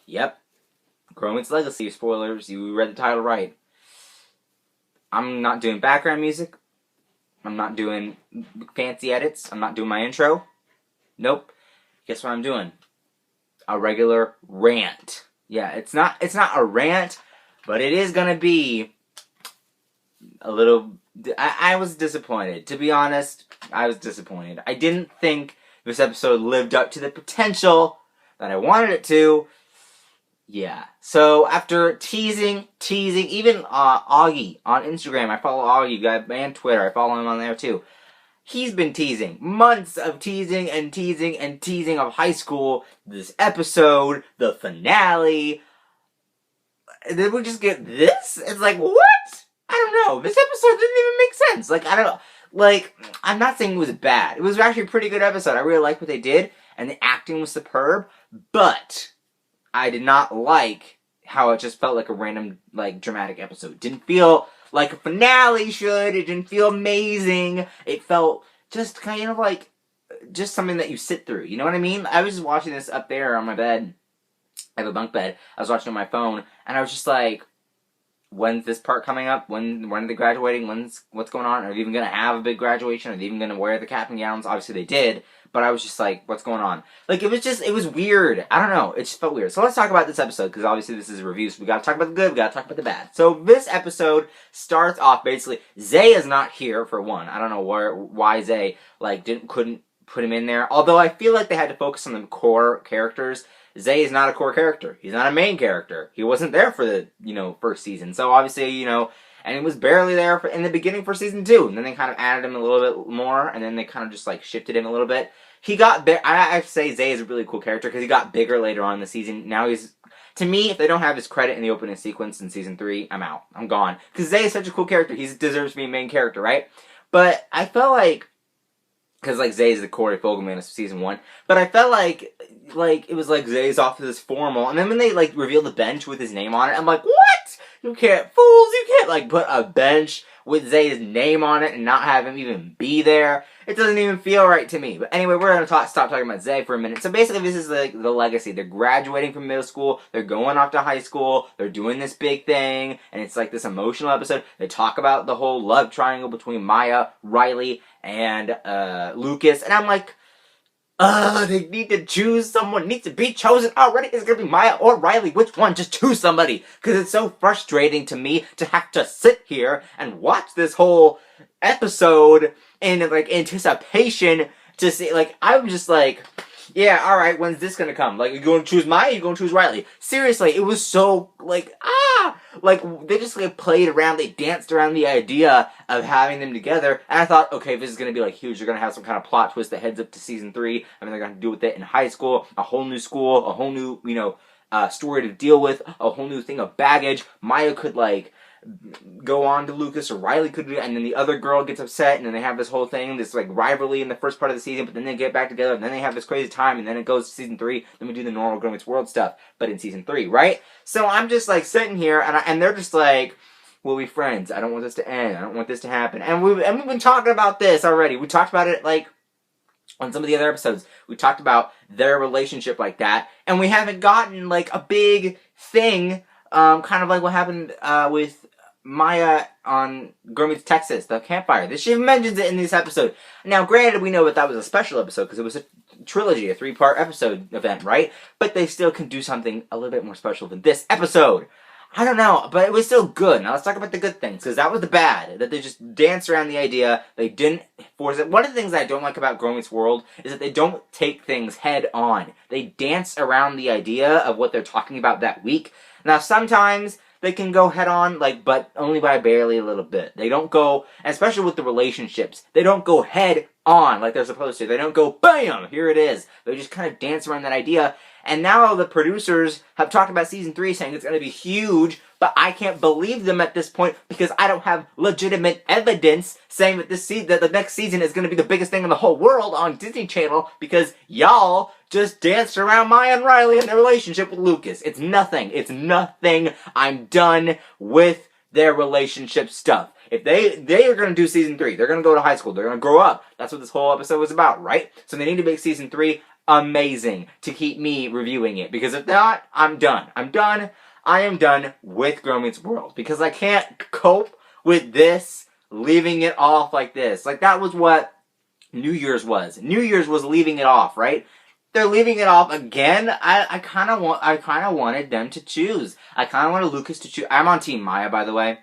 Yep. Growing Its Legacy. Spoilers, you read the title right. I'm not doing background music. I'm not doing fancy edits. I'm not doing my intro. Nope. Guess what I'm doing? A regular rant. Yeah, it's not a rant, but it is gonna be a little... I was disappointed. To be honest, I was disappointed. I didn't think this episode lived up to the potential that I wanted it to. Yeah. So after teasing, even Augie on Instagram, I follow Augie, and Twitter, I follow him on there too. He's been teasing. Months of teasing of high school, this episode, the finale. And then we just get this? It's like, what? I don't know. This episode didn't even make sense. Like, I don't know. Like, I'm not saying it was bad. It was actually a pretty good episode. I really liked what they did, and the acting was superb, but I did not like how it just felt like a random, like, dramatic episode. It didn't feel like a finale should. It didn't feel amazing. It felt just kind of like just something that you sit through. You know what I mean? I was just watching this up there on my bed. I have a bunk bed. I was watching on my phone, and I was just like, when's this part coming up? When are they graduating? What's going on? Are they even going to have a big graduation? Are they even going to wear the cap and gowns? Obviously they did, but I was just like, what's going on? Like, it was weird. I don't know. It just felt weird. So let's talk about this episode, because obviously this is a review, so we gotta talk about the good, we gotta talk about the bad. So this episode starts off, basically, Zay is not here, for one. I don't know why Zay, like, couldn't put him in there. Although I feel like they had to focus on the core characters. Zay is not a core character. He's not a main character. He wasn't there for the, first season. So obviously, and he was barely there in the beginning for season 2. And then they kind of added him a little bit more, and then they kind of just, like, shifted him a little bit. He got big. I have to say Zay is a really cool character, because he got bigger later on in the season. Now he's, to me, if they don't have his credit in the opening sequence in season 3, I'm out. I'm gone. Because Zay is such a cool character. He deserves to be a main character, right? But I felt like, because, like, Zay is the Corey Fogelman of season 1. But I felt like it was like Zay's off to this formal. And then when they, like, reveal the bench with his name on it, I'm like, what? You can't like, put a bench with Zay's name on it and not have him even be there. It doesn't even feel right to me. But anyway, we're going to stop talking about Zay for a minute. So basically, this is like the legacy. They're graduating from middle school. They're going off to high school. They're doing this big thing. And it's like this emotional episode. They talk about the whole love triangle between Maya, Riley, and Lucas. And I'm like, they need to choose someone. Needs to be chosen already. It's gonna be Maya or Riley. Which one? Just choose somebody. Because it's so frustrating to me to have to sit here and watch this whole episode in, like, anticipation to see, like, I'm just like, yeah, alright, when's this gonna come? Like, you gonna choose Maya, you gonna choose Riley? Seriously, it was so, like, like, they just, like, played around, they danced around the idea of having them together, and I thought, okay, this is gonna be, like, huge, they're gonna have some kind of plot twist that heads up to season 3, I mean, they're gonna do with it in high school, a whole new story to deal with, a whole new thing of baggage. Maya could, like, go on to Lucas, or Riley could do it, and then the other girl gets upset, and then they have this whole thing, this, like, rivalry in the first part of the season, but then they get back together, and then they have this crazy time, and then it goes to season 3, then we do the normal Growing Its World stuff, but in season 3, right? So I'm just, like, sitting here, and they're just like, we'll be friends, I don't want this to end, I don't want this to happen, and we've been talking about this already. We talked about it, like, on some of the other episodes, we talked about their relationship like that, and we haven't gotten, like, a big thing, kind of like what happened, with Maya on Girl Meets Texas, the campfire. She mentions it in this episode. Now, granted, we know that was a special episode because it was a trilogy, a 3-part episode event, right? But they still can do something a little bit more special than this episode. I don't know, but it was still good. Now, let's talk about the good things, because that was the bad. That they just danced around the idea. They didn't force it. One of the things I don't like about Growing Its World is that they don't take things head on. They dance around the idea of what they're talking about that week. Now, sometimes they can go head on, like, but only by barely a little bit. They don't go, especially with the relationships, they don't go head on like they're supposed to. They don't go, bam, here it is. They just kind of dance around that idea. And now the producers have talked about season 3 saying it's going to be huge, but I can't believe them at this point because I don't have legitimate evidence saying that that the next season is going to be the biggest thing in the whole world on Disney Channel because y'all just danced around Maya and Riley and their relationship with Lucas. It's nothing. It's nothing. I'm done with their relationship stuff. If they are going to do season 3, they're going to go to high school, they're going to grow up. That's what this whole episode was about, right? So they need to make season 3 amazing to keep me reviewing it. Because if not, I'm done. I am done with Girl Meets World. Because I can't cope with this, leaving it off like this. Like, that was what New Year's was. New Year's was leaving it off, right? They're leaving it off again. I kind of wanted them to choose. I kind of wanted Lucas to choose. I'm on Team Maya, by the way.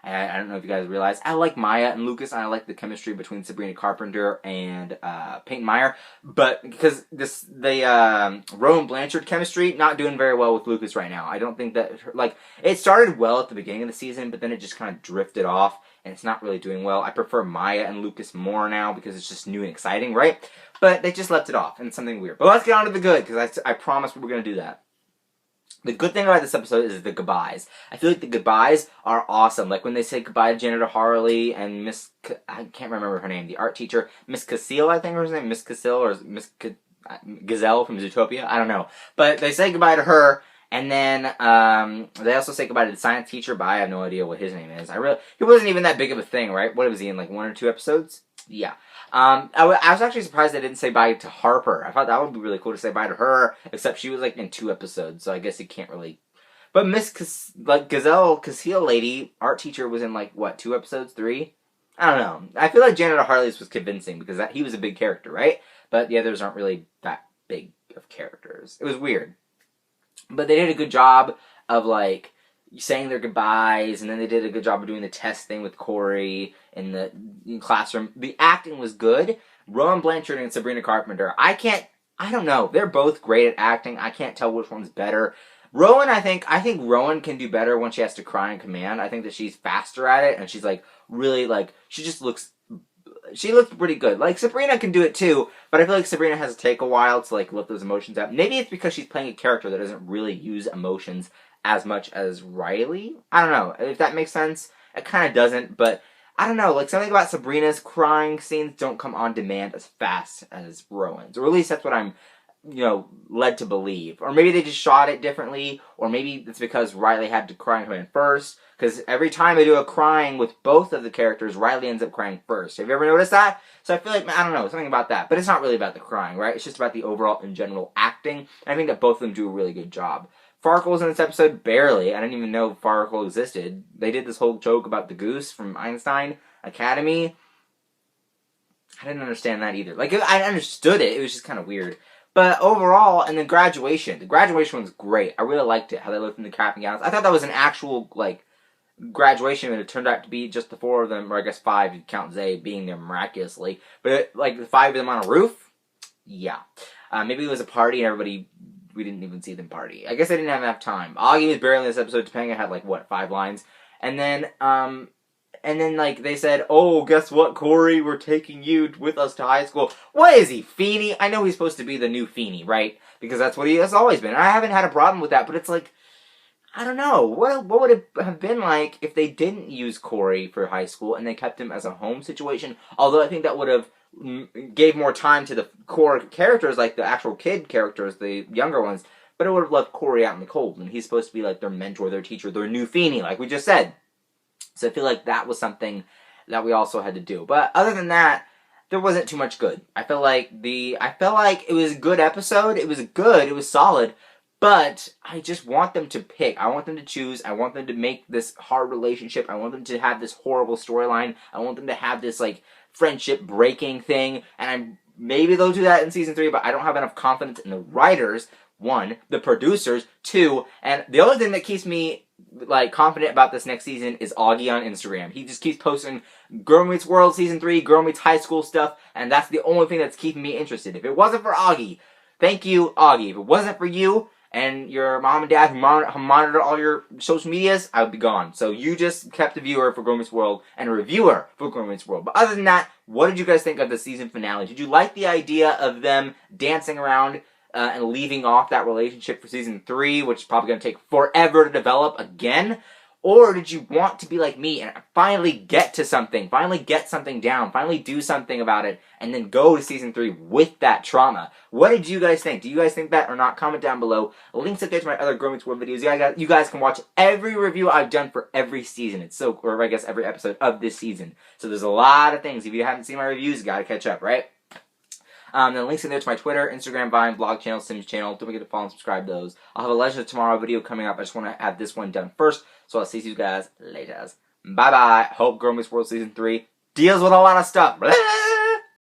I don't know if you guys realize. I like Maya and Lucas, and I like the chemistry between Sabrina Carpenter and Peyton Meyer. But because Rowan Blanchard chemistry, not doing very well with Lucas right now. I don't think that, like, it started well at the beginning of the season, but then it just kind of drifted off, and it's not really doing well. I prefer Maya and Lucas more now because it's just new and exciting, right? But they just left it off, and it's something weird. But let's get on to the good, because I promised we were going to do that. The good thing about this episode is the goodbyes. I feel like the goodbyes are awesome. Like when they say goodbye to Janitor Harley and I can't remember her name, the art teacher, Miss Cassile, I think was her name, Miss Cassile or Miss Gazelle from Zootopia, I don't know. But they say goodbye to her, and then they also say goodbye to the science teacher, but I have no idea what his name is. He wasn't even that big of a thing, right? What was he in, like 1 or 2 episodes? Yeah. I was actually surprised they didn't say bye to Harper. I thought that would be really cool to say bye to her, except she was like in 2 episodes, so I guess you can't really. But Miss Gazelle Cassile lady, art teacher, was in like what, 2 episodes, 3? I don't know. I feel like Janitor Harley's was convincing because he was a big character, right? But the others aren't really that big of characters. It was weird, but they did a good job of like saying their goodbyes, and then they did a good job of doing the test thing with Corey in the classroom. The acting was good. Rowan Blanchard and Sabrina Carpenter, I don't know. They're both great at acting. I can't tell which one's better. Rowan, I think Rowan can do better when she has to cry in command. I think that she's faster at it, and she's like really like she looks pretty good. Like Sabrina can do it too, but I feel like Sabrina has to take a while to like let those emotions out. Maybe it's because she's playing a character that doesn't really use emotions as much as Riley. I don't know if that makes sense. It kind of doesn't, but I don't know. Like something about Sabrina's crying scenes don't come on demand as fast as Rowan's, or at least that's what I'm, led to believe. Or maybe they just shot it differently, or maybe it's because Riley had to cry in command first. Because every time they do a crying with both of the characters, Riley ends up crying first. Have you ever noticed that? So I feel like, I don't know, something about that. But it's not really about the crying, right? It's just about the overall, in general, acting. And I think that both of them do a really good job. Farkle's in this episode, barely. I didn't even know Farkle existed. They did this whole joke about the goose from Einstein Academy. I didn't understand that either. Like, I understood it. It was just kind of weird. But overall, and then graduation. The graduation was great. I really liked it, how they looked in the cap and gowns. I thought that was an actual, like, graduation, and it turned out to be just the 4 of them, or I guess 5, if you count Zay being there miraculously. But, like, the 5 of them on a roof? Yeah. Maybe it was a party and everybody, we didn't even see them party. I guess I didn't have enough time. Augie was barely in this episode. Topanga had, like, what, 5 lines? And then, like, they said, oh, guess what, Corey? We're taking you with us to high school. What is he, Feeny? I know he's supposed to be the new Feeny, right? Because that's what he has always been. I haven't had a problem with that, but it's like, I don't know. What would it have been like if they didn't use Corey for high school and they kept him as a home situation? Although I think that would have gave more time to the core characters, like the actual kid characters, the younger ones. But it would have left Corey out in the cold, and he's supposed to be like their mentor, their teacher, their new Feeny, like we just said. So I feel like that was something that we also had to do. But other than that, there wasn't too much good. I felt like it was a good episode. It was good. It was solid. But I just want them to pick. I want them to choose. I want them to make this hard relationship. I want them to have this horrible storyline. I want them to have this, like, friendship breaking thing. And maybe they'll do that in season 3, but I don't have enough confidence in the writers, 1, the producers, 2, and the other thing that keeps me, like, confident about this next season is Augie on Instagram. He just keeps posting Girl Meets World Season 3, Girl Meets High School stuff, and that's the only thing that's keeping me interested. If it wasn't for Augie, thank you, Augie. If it wasn't for you and your mom and dad who monitor all your social medias, I would be gone. So you just kept a viewer for Girl Meets World and a reviewer for Girl Meets World. But other than that, what did you guys think of the season finale? Did you like the idea of them dancing around and leaving off that relationship for season 3, which is probably going to take forever to develop again? Or did you want to be like me and finally get to something, finally get something down, finally do something about it, and then go to season 3 with that trauma? What did you guys think? Do you guys think that or not? Comment down below. Links up there to my other Girl Meets World videos. You guys can watch every review I've done for every season. Or I guess every episode of this season. So there's a lot of things. If you haven't seen my reviews, you gotta catch up, right? Then links in there to my Twitter, Instagram, Vine, blog channel, Sims channel. Don't forget to follow and subscribe to those. I'll have a Legend of Tomorrow video coming up. I just want to have this one done first. So I'll see you guys later. Bye-bye. Hope Girl Meets World Season 3 deals with a lot of stuff. Blah!